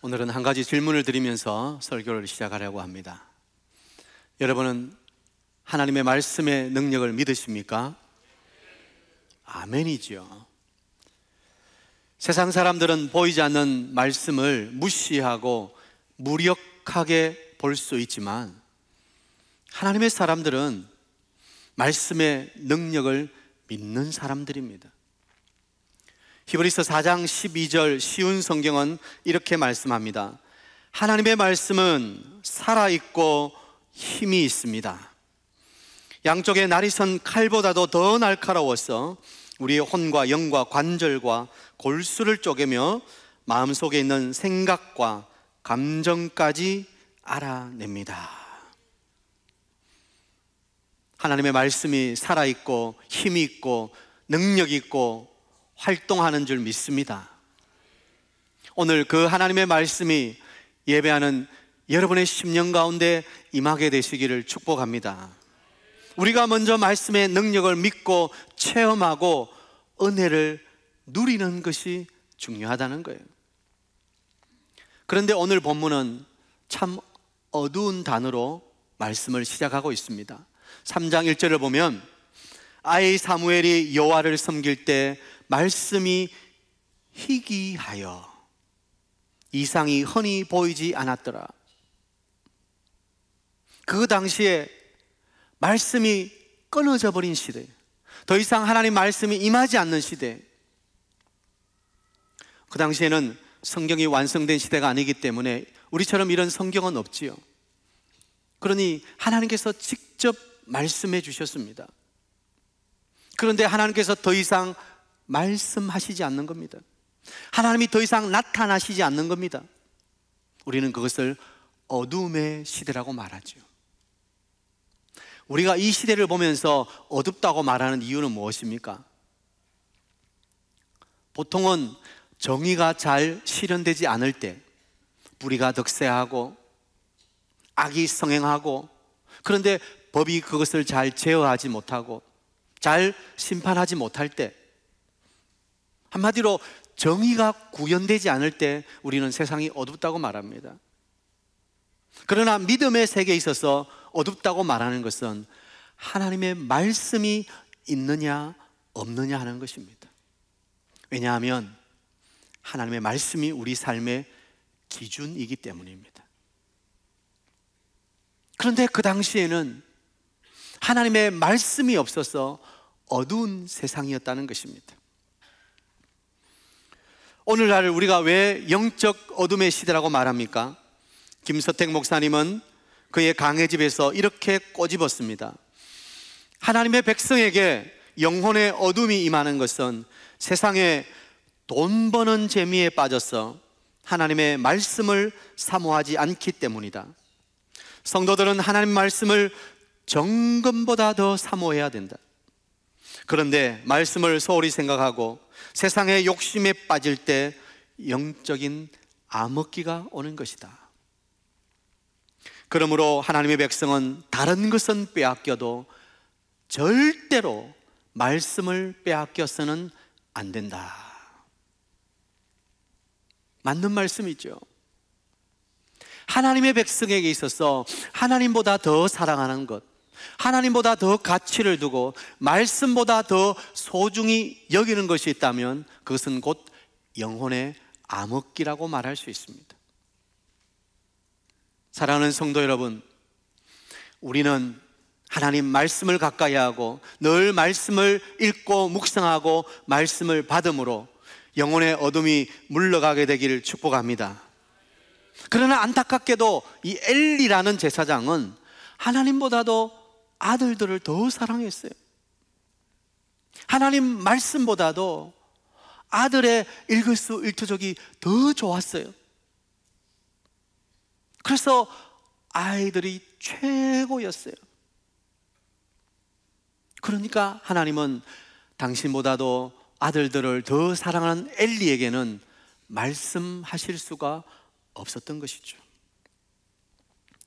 오늘은 한 가지 질문을 드리면서 설교를 시작하려고 합니다. 여러분은 하나님의 말씀의 능력을 믿으십니까? 아멘이죠. 세상 사람들은 보이지 않는 말씀을 무시하고 무력하게 볼 수 있지만 하나님의 사람들은 말씀의 능력을 믿는 사람들입니다. 히브리서 4장 12절 쉬운 성경은 이렇게 말씀합니다. 하나님의 말씀은 살아있고 힘이 있습니다. 양쪽에 날이 선 칼보다도 더 날카로워서 우리의 혼과 영과 관절과 골수를 쪼개며 마음속에 있는 생각과 감정까지 알아냅니다. 하나님의 말씀이 살아있고 힘이 있고 능력이 있고 활동하는 줄 믿습니다. 오늘 그 하나님의 말씀이 예배하는 여러분의 심령 가운데 임하게 되시기를 축복합니다. 우리가 먼저 말씀의 능력을 믿고 체험하고 은혜를 누리는 것이 중요하다는 거예요. 그런데 오늘 본문은 참 어두운 단어로 말씀을 시작하고 있습니다. 3장 1절을 보면 아이 사무엘이 여호와를 섬길 때 말씀이 희귀하여 이상이 흔히 보이지 않았더라. 그 당시에 말씀이 끊어져 버린 시대, 더 이상 하나님 말씀이 임하지 않는 시대, 그 당시에는 성경이 완성된 시대가 아니기 때문에 우리처럼 이런 성경은 없지요. 그러니 하나님께서 직접 말씀해 주셨습니다. 그런데 하나님께서 더 이상 말씀하시지 않는 겁니다. 하나님이 더 이상 나타나시지 않는 겁니다. 우리는 그것을 어둠의 시대라고 말하죠. 우리가 이 시대를 보면서 어둡다고 말하는 이유는 무엇입니까? 보통은 정의가 잘 실현되지 않을 때, 불의가 득세하고 악이 성행하고, 그런데 법이 그것을 잘 제어하지 못하고 잘 심판하지 못할 때, 한마디로 정의가 구현되지 않을 때 우리는 세상이 어둡다고 말합니다. 그러나 믿음의 세계에 있어서 어둡다고 말하는 것은 하나님의 말씀이 있느냐 없느냐 하는 것입니다. 왜냐하면 하나님의 말씀이 우리 삶의 기준이기 때문입니다. 그런데 그 당시에는 하나님의 말씀이 없어서 어두운 세상이었다는 것입니다. 오늘날 우리가 왜 영적 어둠의 시대라고 말합니까? 김서택 목사님은 그의 강해집에서 이렇게 꼬집었습니다. 하나님의 백성에게 영혼의 어둠이 임하는 것은 세상에 돈 버는 재미에 빠져서 하나님의 말씀을 사모하지 않기 때문이다. 성도들은 하나님 말씀을 정금보다 더 사모해야 된다. 그런데 말씀을 소홀히 생각하고 세상의 욕심에 빠질 때 영적인 암흑기가 오는 것이다. 그러므로 하나님의 백성은 다른 것은 빼앗겨도 절대로 말씀을 빼앗겨서는 안 된다. 맞는 말씀이죠. 하나님의 백성에게 있어서 하나님보다 더 사랑하는 것, 하나님보다 더 가치를 두고 말씀보다 더 소중히 여기는 것이 있다면 그것은 곧 영혼의 암흑기라고 말할 수 있습니다. 사랑하는 성도 여러분, 우리는 하나님 말씀을 가까이 하고 늘 말씀을 읽고 묵상하고 말씀을 받음으로 영혼의 어둠이 물러가게 되기를 축복합니다. 그러나 안타깝게도 이 엘리라는 제사장은 하나님보다도 아들들을 더 사랑했어요. 하나님 말씀보다도 아들의 일거수일투족이 더 좋았어요. 그래서 아이들이 최고였어요. 그러니까 하나님은 당신보다도 아들들을 더 사랑하는 엘리에게는 말씀하실 수가 없었던 것이죠.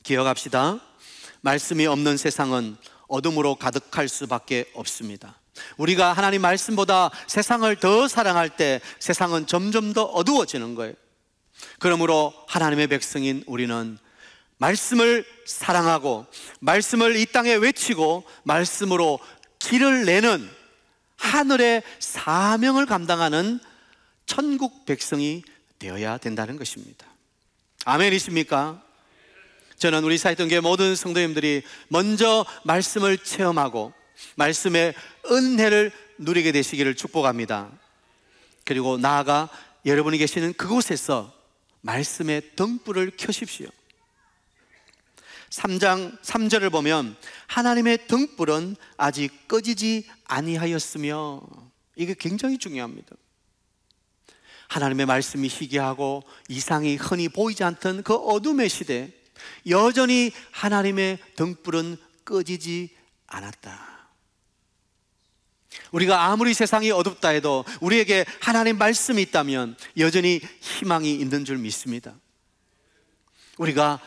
기억합시다. 말씀이 없는 세상은 어둠으로 가득할 수밖에 없습니다. 우리가 하나님 말씀보다 세상을 더 사랑할 때 세상은 점점 더 어두워지는 거예요. 그러므로 하나님의 백성인 우리는 말씀을 사랑하고 말씀을 이 땅에 외치고 말씀으로 길을 내는 하늘의 사명을 감당하는 천국 백성이 되어야 된다는 것입니다. 아멘이십니까? 저는 우리 사이동교회 모든 성도님들이 먼저 말씀을 체험하고 말씀의 은혜를 누리게 되시기를 축복합니다. 그리고 나아가 여러분이 계시는 그곳에서 말씀의 등불을 켜십시오. 3장 3절을 보면 하나님의 등불은 아직 꺼지지 아니하였으며, 이게 굉장히 중요합니다. 하나님의 말씀이 희귀하고 이상이 흔히 보이지 않던 그 어둠의 시대, 여전히 하나님의 등불은 꺼지지 않았다. 우리가 아무리 세상이 어둡다 해도 우리에게 하나님 말씀이 있다면 여전히 희망이 있는 줄 믿습니다. 우리가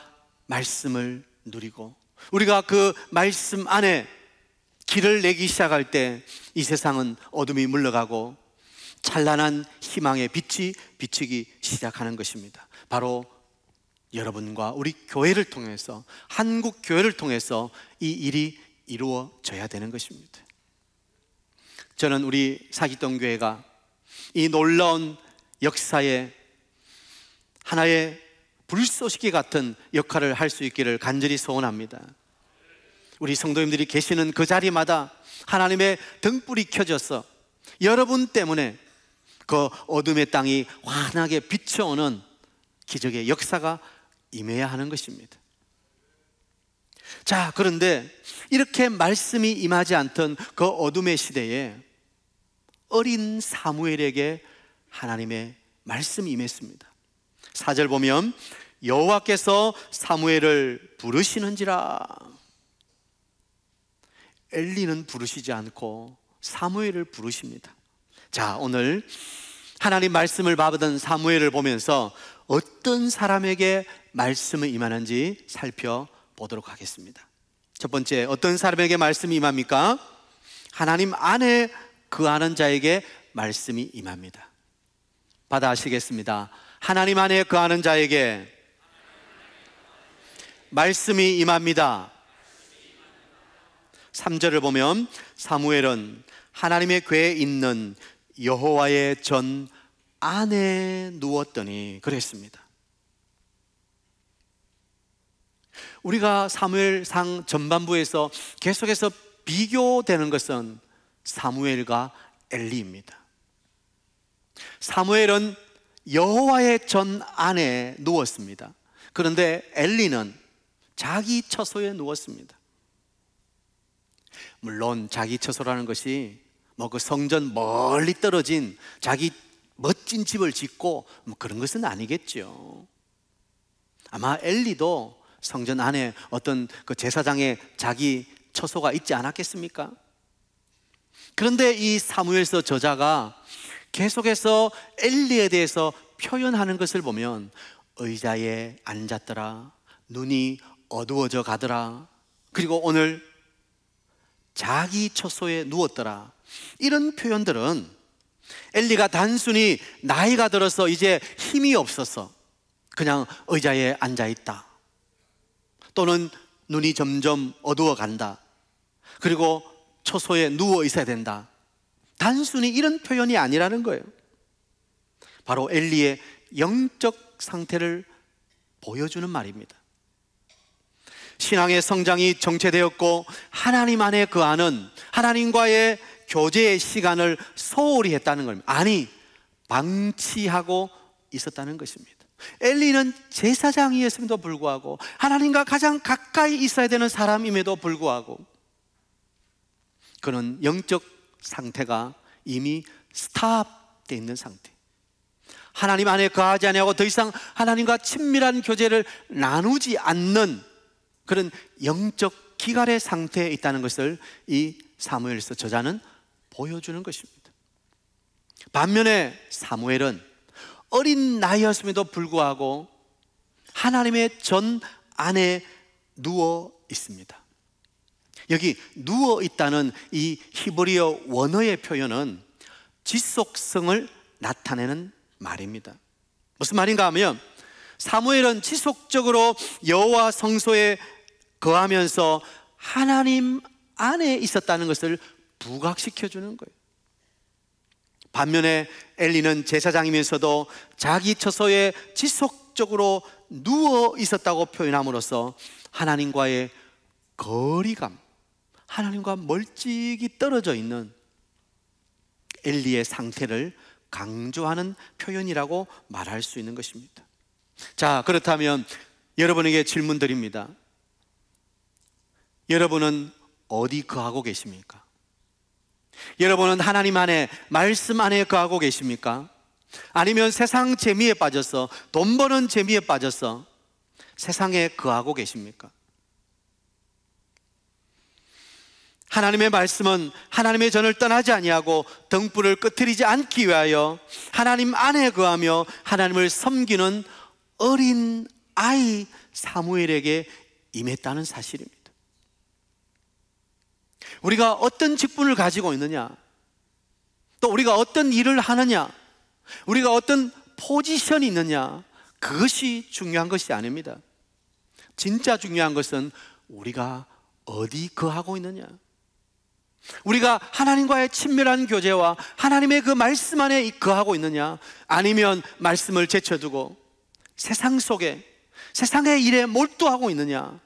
말씀을 누리고 우리가 그 말씀 안에 길을 내기 시작할 때 이 세상은 어둠이 물러가고 찬란한 희망의 빛이 비치기 시작하는 것입니다. 바로 여러분과 우리 교회를 통해서, 한국 교회를 통해서 이 일이 이루어져야 되는 것입니다. 저는 우리 사기동 교회가 이 놀라운 역사에 하나의 불쏘시개 같은 역할을 할 수 있기를 간절히 소원합니다. 우리 성도님들이 계시는 그 자리마다 하나님의 등불이 켜져서 여러분 때문에 그 어둠의 땅이 환하게 비춰오는 기적의 역사가 임해야 하는 것입니다. 자, 그런데 이렇게 말씀이 임하지 않던 그 어둠의 시대에 어린 사무엘에게 하나님의 말씀이 임했습니다. 4절 보면 여호와께서 사무엘을 부르시는지라. 엘리는 부르시지 않고 사무엘을 부르십니다. 자, 오늘 하나님 말씀을 받은 사무엘을 보면서 어떤 사람에게 말씀이 임하는지 살펴보도록 하겠습니다. 첫 번째, 어떤 사람에게 말씀이 임합니까? 하나님 안에 거하는 자에게 말씀이 임합니다. 받아하시겠습니다. 하나님 안에 거하는 자에게 말씀이 임합니다. 3절을 보면 사무엘은 하나님의 궤에 있는 여호와의 전 안에 누웠더니 그랬습니다. 우리가 사무엘상 전반부에서 계속해서 비교되는 것은 사무엘과 엘리입니다. 사무엘은 여호와의 전 안에 누웠습니다. 그런데 엘리는 자기 처소에 누웠습니다. 물론 자기 처소라는 것이 뭐 그 성전 멀리 떨어진 자기 멋진 집을 짓고 뭐 그런 것은 아니겠죠. 아마 엘리도 성전 안에 어떤 그 제사장의 자기 처소가 있지 않았겠습니까? 그런데 이 사무엘서 저자가 계속해서 엘리에 대해서 표현하는 것을 보면 의자에 앉았더라, 눈이 어두워져 가더라, 그리고 오늘 자기 처소에 누웠더라, 이런 표현들은 엘리가 단순히 나이가 들어서 이제 힘이 없어서 그냥 의자에 앉아있다, 또는 눈이 점점 어두워 간다, 그리고 처소에 누워 있어야 된다, 단순히 이런 표현이 아니라는 거예요. 바로 엘리의 영적 상태를 보여주는 말입니다. 신앙의 성장이 정체되었고 하나님 안에 거하는, 하나님과의 교제의 시간을 소홀히 했다는 겁니다. 아니, 방치하고 있었다는 것입니다. 엘리는 제사장이었음에도 불구하고 하나님과 가장 가까이 있어야 되는 사람임에도 불구하고 그는 영적 상태가 이미 스탑되어 있는 상태, 하나님 안에 거하지 아니하고 더 이상 하나님과 친밀한 교제를 나누지 않는 그런 영적 기갈의 상태에 있다는 것을 이 사무엘서 저자는 보여주는 것입니다. 반면에 사무엘은 어린 나이였음에도 불구하고 하나님의 전 안에 누워 있습니다. 여기 누워 있다는 이 히브리어 원어의 표현은 지속성을 나타내는 말입니다. 무슨 말인가 하면 사무엘은 지속적으로 여호와 성소에 거하면서 하나님 안에 있었다는 것을 부각시켜 주는 거예요. 반면에 엘리는 제사장이면서도 자기 처소에 지속적으로 누워 있었다고 표현함으로써 하나님과의 거리감, 하나님과 멀찍이 떨어져 있는 엘리의 상태를 강조하는 표현이라고 말할 수 있는 것입니다. 자, 그렇다면 여러분에게 질문 드립니다. 여러분은 어디 거하고 계십니까? 여러분은 하나님 안에, 말씀 안에 거하고 계십니까? 아니면 세상 재미에 빠져서, 돈 버는 재미에 빠져서 세상에 거하고 계십니까? 하나님의 말씀은 하나님의 전을 떠나지 아니하고 등불을 끄트리지 않기 위하여 하나님 안에 거하며 하나님을 섬기는 어린 아이 사무엘에게 임했다는 사실입니다. 우리가 어떤 직분을 가지고 있느냐, 또 우리가 어떤 일을 하느냐, 우리가 어떤 포지션이 있느냐, 그것이 중요한 것이 아닙니다. 진짜 중요한 것은 우리가 어디 거하고 있느냐, 우리가 하나님과의 친밀한 교제와 하나님의 그 말씀 안에 거하고 있느냐, 아니면 말씀을 제쳐두고 세상 속에, 세상의 일에 몰두하고 있느냐.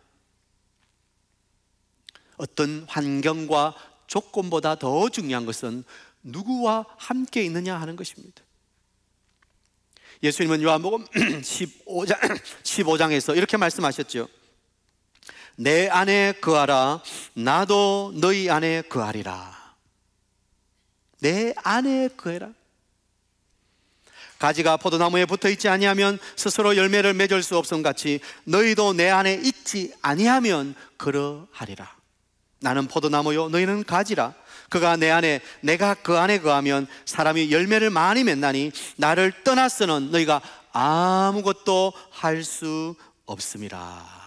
어떤 환경과 조건보다 더 중요한 것은 누구와 함께 있느냐 하는 것입니다. 예수님은 요한복음 15장에서 이렇게 말씀하셨죠. 내 안에 거하라, 나도 너희 안에 거하리라. 내 안에 거해라. 가지가 포도나무에 붙어있지 아니하면 스스로 열매를 맺을 수 없음 같이 너희도 내 안에 있지 아니하면 그러하리라. 나는 포도나무요 너희는 가지라. 그가 내 안에, 내가 그 안에 거하면 사람이 열매를 많이 맺나니 나를 떠나서는 너희가 아무것도 할 수 없음이라.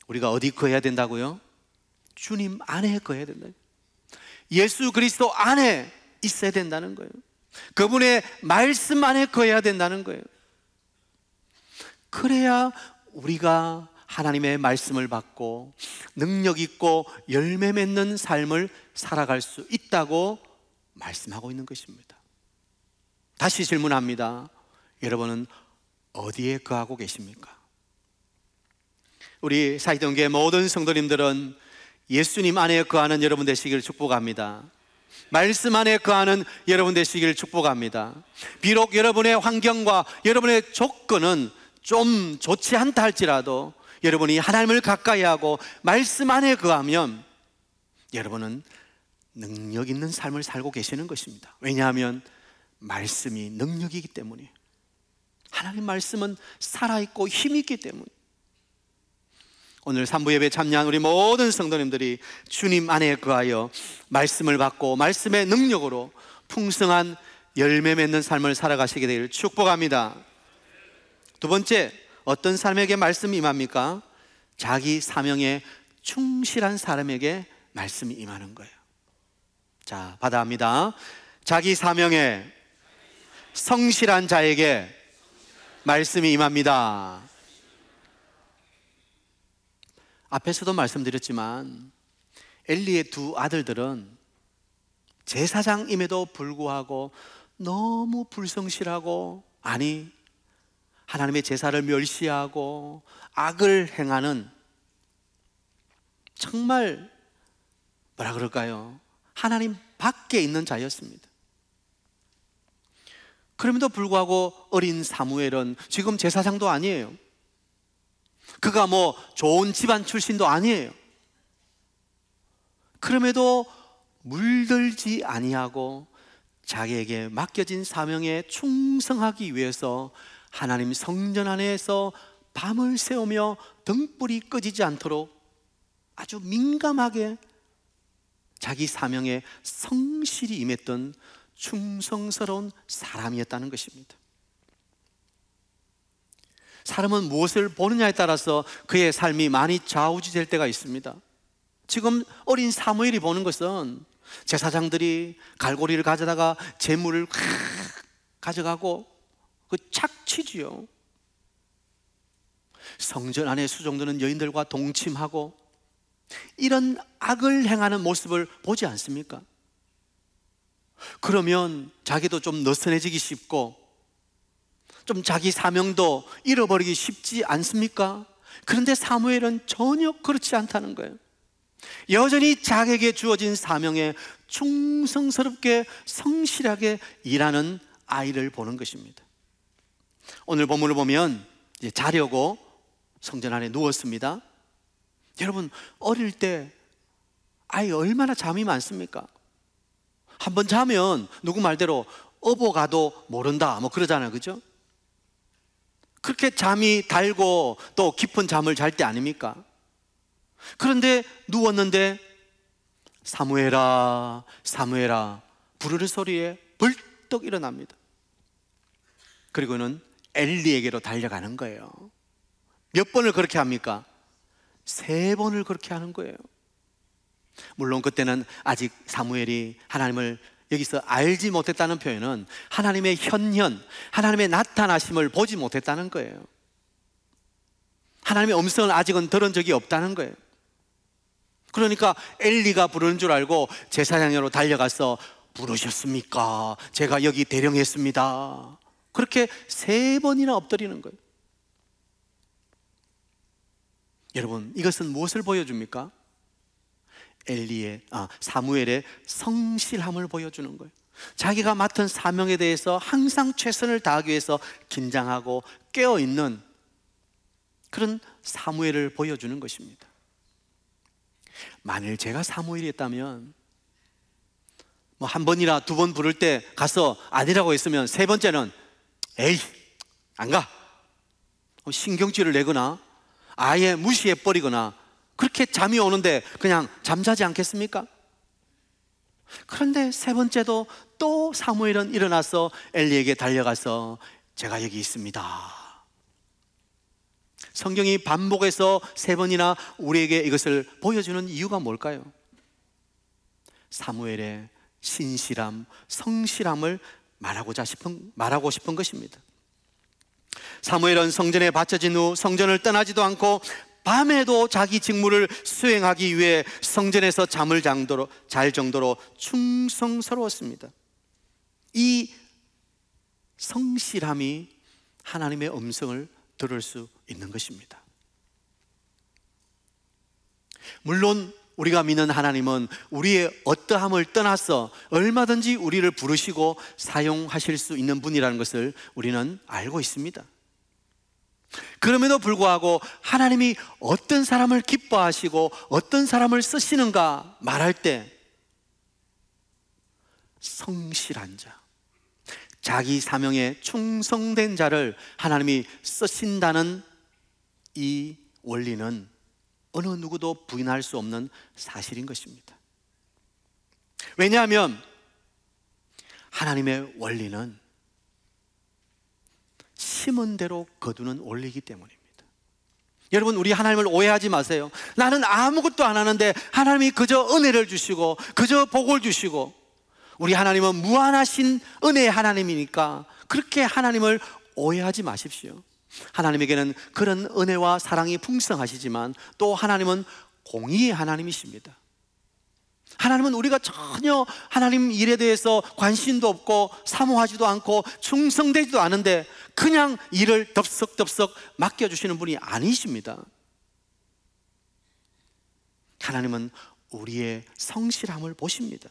우리가 어디 거해야 된다고요? 주님 안에 거해야 된다. 예수 그리스도 안에 있어야 된다는 거예요. 그분의 말씀 안에 거해야 된다는 거예요. 그래야 우리가 하나님의 말씀을 받고 능력 있고 열매 맺는 삶을 살아갈 수 있다고 말씀하고 있는 것입니다. 다시 질문합니다. 여러분은 어디에 거하고 계십니까? 우리 사이동교회 모든 성도님들은 예수님 안에 거하는 여러분 되시기를 축복합니다. 말씀 안에 거하는 여러분 되시기를 축복합니다. 비록 여러분의 환경과 여러분의 조건은 좀 좋지 않다 할지라도 여러분이 하나님을 가까이 하고 말씀 안에 거하면 여러분은 능력 있는 삶을 살고 계시는 것입니다. 왜냐하면 말씀이 능력이기 때문에, 하나님 말씀은 살아있고 힘있기 때문에. 오늘 3부 예배 참여한 우리 모든 성도님들이 주님 안에 거하여 말씀을 받고 말씀의 능력으로 풍성한 열매 맺는 삶을 살아가시게 되기를 축복합니다. 두 번째, 어떤 사람에게 말씀이 임합니까? 자기 사명에 충실한 사람에게 말씀이 임하는 거예요. 자, 받아합니다. 자기 사명에 성실한 자에게 말씀이 임합니다. 앞에서도 말씀드렸지만 엘리의 두 아들들은 제사장임에도 불구하고 너무 불성실하고, 아니 하나님의 제사를 멸시하고 악을 행하는, 정말 뭐라 그럴까요? 하나님 밖에 있는 자였습니다. 그럼에도 불구하고 어린 사무엘은 지금 제사장도 아니에요. 그가 뭐 좋은 집안 출신도 아니에요. 그럼에도 물들지 아니하고 자기에게 맡겨진 사명에 충성하기 위해서 하나님 성전 안에서 밤을 새우며 등불이 꺼지지 않도록 아주 민감하게 자기 사명에 성실히 임했던 충성스러운 사람이었다는 것입니다. 사람은 무엇을 보느냐에 따라서 그의 삶이 많이 좌우지될 때가 있습니다. 지금 어린 사무엘이 보는 것은 제사장들이 갈고리를 가져다가 재물을 가져가고 그 착취지요. 성전 안에 수종드는 여인들과 동침하고 이런 악을 행하는 모습을 보지 않습니까? 그러면 자기도 좀 느슨해지기 쉽고 좀 자기 사명도 잃어버리기 쉽지 않습니까? 그런데 사무엘은 전혀 그렇지 않다는 거예요. 여전히 자기에게 주어진 사명에 충성스럽게 성실하게 일하는 아이를 보는 것입니다. 오늘 본문을 보면 이제 자려고 성전 안에 누웠습니다. 여러분, 어릴 때 아이 얼마나 잠이 많습니까? 한번 자면 누구 말대로 업어가도 모른다 뭐 그러잖아요, 그죠? 그렇게 잠이 달고 또 깊은 잠을 잘 때 아닙니까? 그런데 누웠는데 사무엘아 사무엘아 부르는 소리에 벌떡 일어납니다. 그리고는 엘리에게로 달려가는 거예요. 몇 번을 그렇게 합니까? 3번을 그렇게 하는 거예요. 물론 그때는 아직 사무엘이 하나님을 여기서 알지 못했다는 표현은 하나님의 현현, 하나님의 나타나심을 보지 못했다는 거예요. 하나님의 음성을 아직은 들은 적이 없다는 거예요. 그러니까 엘리가 부르는 줄 알고 제사장으로 달려가서 부르셨습니까? 제가 여기 대령했습니다. 그렇게 3번이나 엎드리는 거예요. 여러분, 이것은 무엇을 보여줍니까? 사무엘의 성실함을 보여주는 거예요. 자기가 맡은 사명에 대해서 항상 최선을 다하기 위해서 긴장하고 깨어있는 그런 사무엘을 보여주는 것입니다. 만일 제가 사무엘이었다면 뭐 한 번이나 2번 부를 때 가서 아니라고 했으면 3번째는 에이 안 가, 신경질을 내거나 아예 무시해버리거나 그렇게 잠이 오는데 그냥 잠자지 않겠습니까? 그런데 3번째도 또 사무엘은 일어나서 엘리에게 달려가서 제가 여기 있습니다. 성경이 반복해서 3번이나 우리에게 이것을 보여주는 이유가 뭘까요? 사무엘의 신실함, 성실함을 말하고 싶은 것입니다. 사무엘은 성전에 바쳐진 후 성전을 떠나지도 않고 밤에도 자기 직무를 수행하기 위해 성전에서 잠을 잘 정도로 충성스러웠습니다. 이 성실함이 하나님의 음성을 들을 수 있는 것입니다. 물론 우리가 믿는 하나님은 우리의 어떠함을 떠나서 얼마든지 우리를 부르시고 사용하실 수 있는 분이라는 것을 우리는 알고 있습니다. 그럼에도 불구하고 하나님이 어떤 사람을 기뻐하시고 어떤 사람을 쓰시는가 말할 때 성실한 자, 자기 사명에 충성된 자를 하나님이 쓰신다는 이 원리는 어느 누구도 부인할 수 없는 사실인 것입니다. 왜냐하면 하나님의 원리는 심은 대로 거두는 원리이기 때문입니다. 여러분, 우리 하나님을 오해하지 마세요. 나는 아무것도 안 하는데 하나님이 그저 은혜를 주시고 그저 복을 주시고, 우리 하나님은 무한하신 은혜의 하나님이니까 그렇게 하나님을 오해하지 마십시오. 하나님에게는 그런 은혜와 사랑이 풍성하시지만 또 하나님은 공의의 하나님이십니다. 하나님은 우리가 전혀 하나님 일에 대해서 관심도 없고 사모하지도 않고 충성되지도 않은데 그냥 일을 덥석덥석 맡겨주시는 분이 아니십니다. 하나님은 우리의 성실함을 보십니다.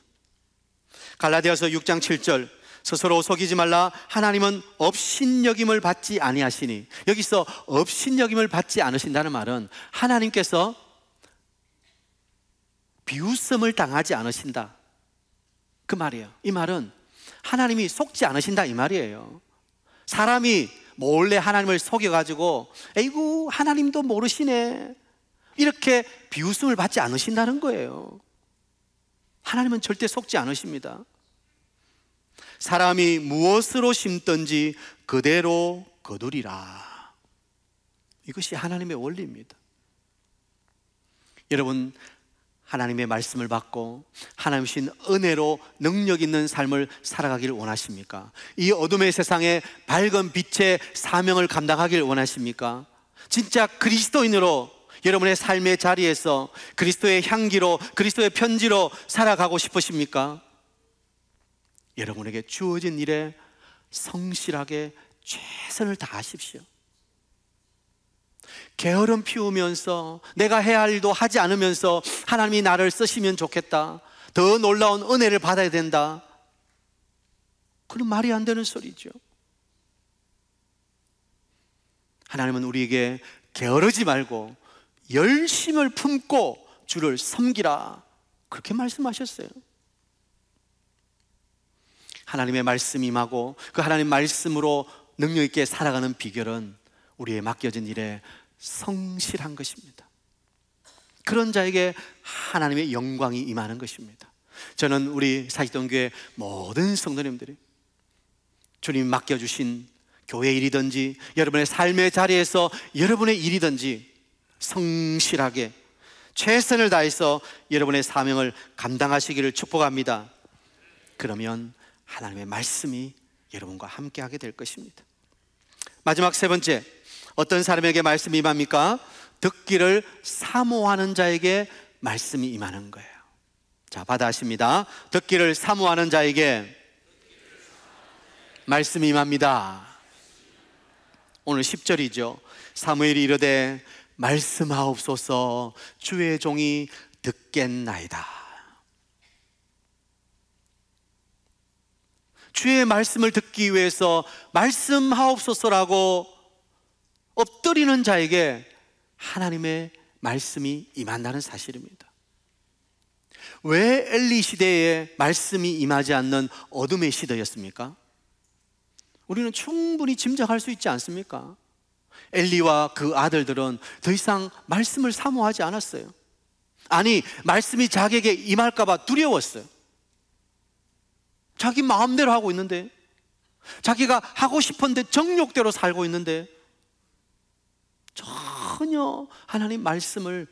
갈라디아서 6장 7절, 스스로 속이지 말라. 하나님은 업신여김을 받지 아니하시니, 여기서 업신여김을 받지 않으신다는 말은 하나님께서 비웃음을 당하지 않으신다 그 말이에요. 이 말은 하나님이 속지 않으신다 이 말이에요. 사람이 몰래 하나님을 속여가지고 에이구 하나님도 모르시네 이렇게 비웃음을 받지 않으신다는 거예요. 하나님은 절대 속지 않으십니다. 사람이 무엇으로 심든지 그대로 거두리라. 이것이 하나님의 원리입니다. 여러분, 하나님의 말씀을 받고 하나님 주신 은혜로 능력 있는 삶을 살아가길 원하십니까? 이 어둠의 세상에 밝은 빛의 사명을 감당하길 원하십니까? 진짜 그리스도인으로 여러분의 삶의 자리에서 그리스도의 향기로, 그리스도의 편지로 살아가고 싶으십니까? 여러분에게 주어진 일에 성실하게 최선을 다하십시오. 게으름 피우면서 내가 해야 할 일도 하지 않으면서 하나님이 나를 쓰시면 좋겠다, 더 놀라운 은혜를 받아야 된다, 그건 말이 안 되는 소리죠. 하나님은 우리에게 게으르지 말고 열심을 품고 주를 섬기라, 그렇게 말씀하셨어요. 하나님의 말씀이 임하고 그 하나님 말씀으로 능력 있게 살아가는 비결은 우리의 맡겨진 일에 성실한 것입니다. 그런 자에게 하나님의 영광이 임하는 것입니다. 저는 우리 사직동교회 모든 성도님들이 주님이 맡겨주신 교회 일이든지 여러분의 삶의 자리에서 여러분의 일이든지 성실하게 최선을 다해서 여러분의 사명을 감당하시기를 축복합니다. 그러면 하나님의 말씀이 여러분과 함께하게 될 것입니다. 마지막 세 번째, 어떤 사람에게 말씀이 임합니까? 듣기를 사모하는 자에게 말씀이 임하는 거예요. 자, 받아하십니다. 듣기를 사모하는 자에게 말씀이 임합니다. 오늘 10절이죠. 사무엘이 이르되 말씀하옵소서, 주의 종이 듣겠나이다. 주의 말씀을 듣기 위해서 말씀하옵소서라고 엎드리는 자에게 하나님의 말씀이 임한다는 사실입니다. 왜 엘리 시대에 말씀이 임하지 않는 어둠의 시대였습니까? 우리는 충분히 짐작할 수 있지 않습니까? 엘리와 그 아들들은 더 이상 말씀을 사모하지 않았어요. 아니, 말씀이 자기에게 임할까 봐 두려웠어요. 자기 마음대로 하고 있는데, 자기가 하고 싶은데 정욕대로 살고 있는데 전혀 하나님 말씀을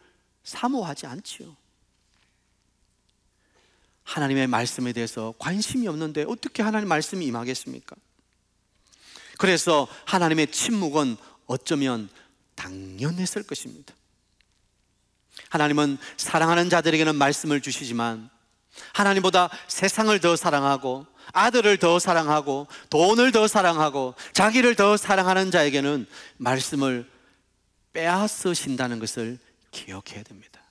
사모하지 않지요. 하나님의 말씀에 대해서 관심이 없는데 어떻게 하나님 말씀이 임하겠습니까? 그래서 하나님의 침묵은 어쩌면 당연했을 것입니다. 하나님은 사랑하는 자들에게는 말씀을 주시지만 하나님보다 세상을 더 사랑하고 아들을 더 사랑하고 돈을 더 사랑하고 자기를 더 사랑하는 자에게는 말씀을 빼앗으신다는 것을 기억해야 됩니다.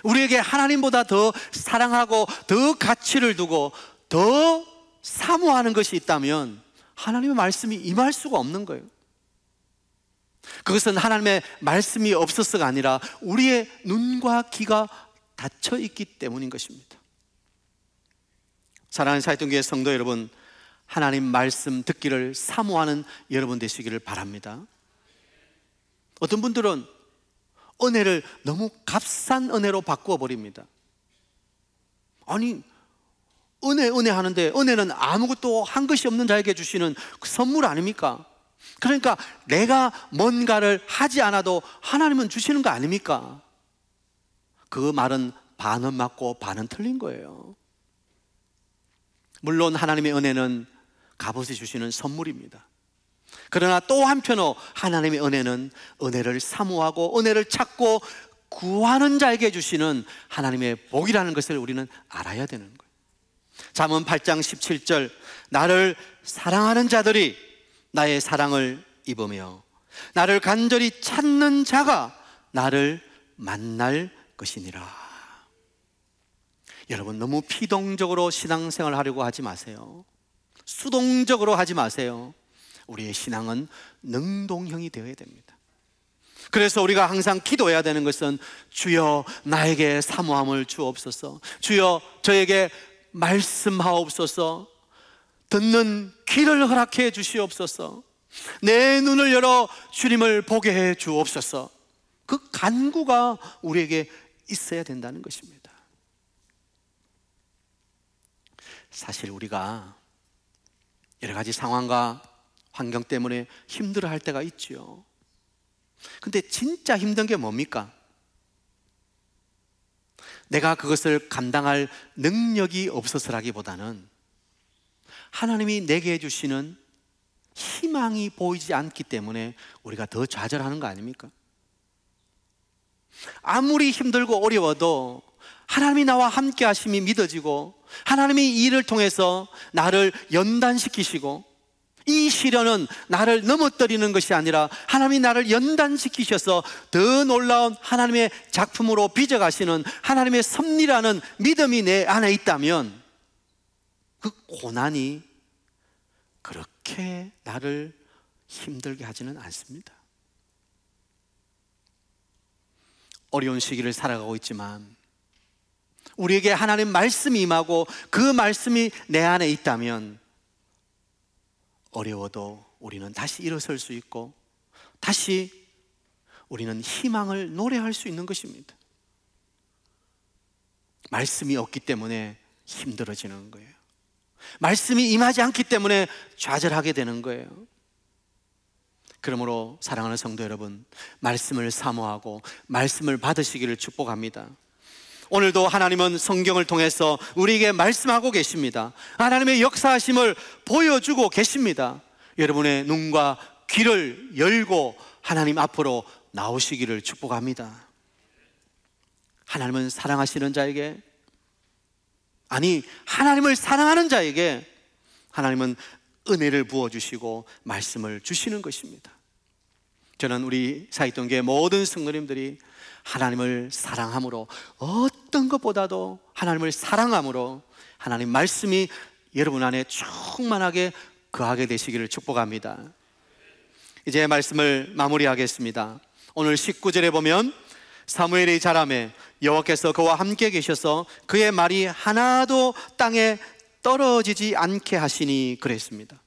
우리에게 하나님보다 더 사랑하고 더 가치를 두고 더 사모하는 것이 있다면 하나님의 말씀이 임할 수가 없는 거예요. 그것은 하나님의 말씀이 없어서가 아니라 우리의 눈과 귀가 닫혀 있기 때문인 것입니다. 사랑하는 사역동교회 성도 여러분, 하나님 말씀 듣기를 사모하는 여러분 되시기를 바랍니다. 어떤 분들은 은혜를 너무 값싼 은혜로 바꾸어 버립니다. 아니, 은혜 하는데 은혜는 아무것도 한 것이 없는 자에게 주시는 선물 아닙니까? 그러니까 내가 뭔가를 하지 않아도 하나님은 주시는 거 아닙니까? 그 말은 반은 맞고 반은 틀린 거예요. 물론 하나님의 은혜는 값없이 주시는 선물입니다. 그러나 또 한편으로 하나님의 은혜는 은혜를 사모하고 은혜를 찾고 구하는 자에게 주시는 하나님의 복이라는 것을 우리는 알아야 되는 거예요. 잠언 8장 17절, 나를 사랑하는 자들이 나의 사랑을 입으며 나를 간절히 찾는 자가 나를 만날 것이니라. 여러분, 너무 피동적으로 신앙생활을 하려고 하지 마세요. 수동적으로 하지 마세요. 우리의 신앙은 능동형이 되어야 됩니다. 그래서 우리가 항상 기도해야 되는 것은 주여 나에게 사모함을 주옵소서, 주여 저에게 말씀하옵소서, 듣는 귀를 허락해 주시옵소서, 내 눈을 열어 주님을 보게 해 주옵소서. 그 간구가 우리에게 있어야 된다는 것입니다. 사실 우리가 여러 가지 상황과 환경 때문에 힘들어할 때가 있죠. 근데 진짜 힘든 게 뭡니까? 내가 그것을 감당할 능력이 없어서라기보다는 하나님이 내게 주시는 희망이 보이지 않기 때문에 우리가 더 좌절하는 거 아닙니까? 아무리 힘들고 어려워도 하나님이 나와 함께 하심이 믿어지고 하나님이 이 일을 통해서 나를 연단시키시고 이 시련은 나를 넘어뜨리는 것이 아니라 하나님이 나를 연단시키셔서 더 놀라운 하나님의 작품으로 빚어가시는 하나님의 섭리라는 믿음이 내 안에 있다면 그 고난이 그렇게 나를 힘들게 하지는 않습니다. 어려운 시기를 살아가고 있지만 우리에게 하나님 말씀이 임하고 그 말씀이 내 안에 있다면 어려워도 우리는 다시 일어설 수 있고 다시 우리는 희망을 노래할 수 있는 것입니다. 말씀이 없기 때문에 힘들어지는 거예요. 말씀이 임하지 않기 때문에 좌절하게 되는 거예요. 그러므로 사랑하는 성도 여러분, 말씀을 사모하고 말씀을 받으시기를 축복합니다. 오늘도 하나님은 성경을 통해서 우리에게 말씀하고 계십니다. 하나님의 역사하심을 보여주고 계십니다. 여러분의 눈과 귀를 열고 하나님 앞으로 나오시기를 축복합니다. 하나님은 사랑하시는 자에게, 아니 하나님을 사랑하는 자에게 하나님은 은혜를 부어주시고 말씀을 주시는 것입니다. 저는 우리 사익동교회 모든 성도님들이 하나님을 사랑함으로, 어떤 것보다도 하나님을 사랑함으로 하나님 말씀이 여러분 안에 충만하게 거하게 되시기를 축복합니다. 이제 말씀을 마무리하겠습니다. 오늘 19절에 보면 사무엘이 자라매 여호와께서 그와 함께 계셔서 그의 말이 하나도 땅에 떨어지지 않게 하시니 그랬습니다.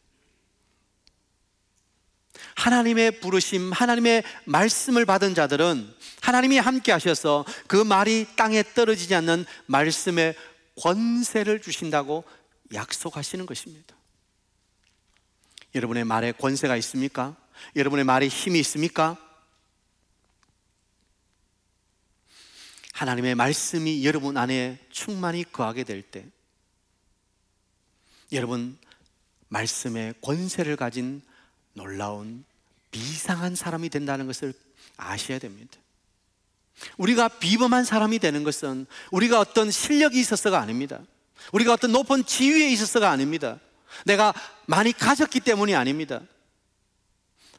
하나님의 부르심, 하나님의 말씀을 받은 자들은 하나님이 함께 하셔서 그 말이 땅에 떨어지지 않는 말씀의 권세를 주신다고 약속하시는 것입니다. 여러분의 말에 권세가 있습니까? 여러분의 말에 힘이 있습니까? 하나님의 말씀이 여러분 안에 충만히 거하게 될 때 여러분 말씀의 권세를 가진 놀라운 비상한 사람이 된다는 것을 아셔야 됩니다. 우리가 비범한 사람이 되는 것은 우리가 어떤 실력이 있어서가 아닙니다. 우리가 어떤 높은 지위에 있어서가 아닙니다. 내가 많이 가졌기 때문이 아닙니다.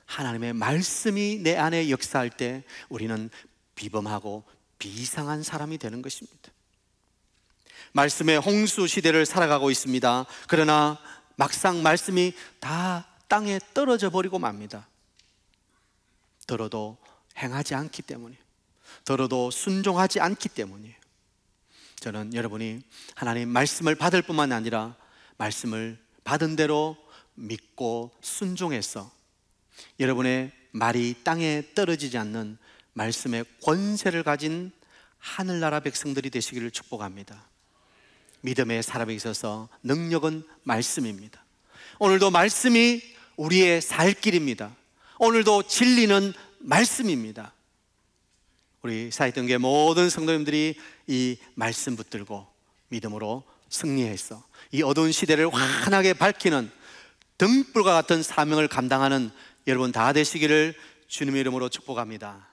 하나님의 말씀이 내 안에 역사할 때 우리는 비범하고 비상한 사람이 되는 것입니다. 말씀의 홍수 시대를 살아가고 있습니다. 그러나 막상 말씀이 다 땅에 떨어져 버리고 맙니다. 들어도 행하지 않기 때문에, 들어도 순종하지 않기 때문이에요. 저는 여러분이 하나님 말씀을 받을 뿐만 아니라 말씀을 받은 대로 믿고 순종해서 여러분의 말이 땅에 떨어지지 않는 말씀의 권세를 가진 하늘나라 백성들이 되시기를 축복합니다. 믿음의 사람에 있어서 능력은 말씀입니다. 오늘도 말씀이 우리의 살 길입니다. 오늘도 진리는 말씀입니다. 우리 사익동교회 모든 성도님들이 이 말씀 붙들고 믿음으로 승리해서 이 어두운 시대를 환하게 밝히는 등불과 같은 사명을 감당하는 여러분 다 되시기를 주님의 이름으로 축복합니다.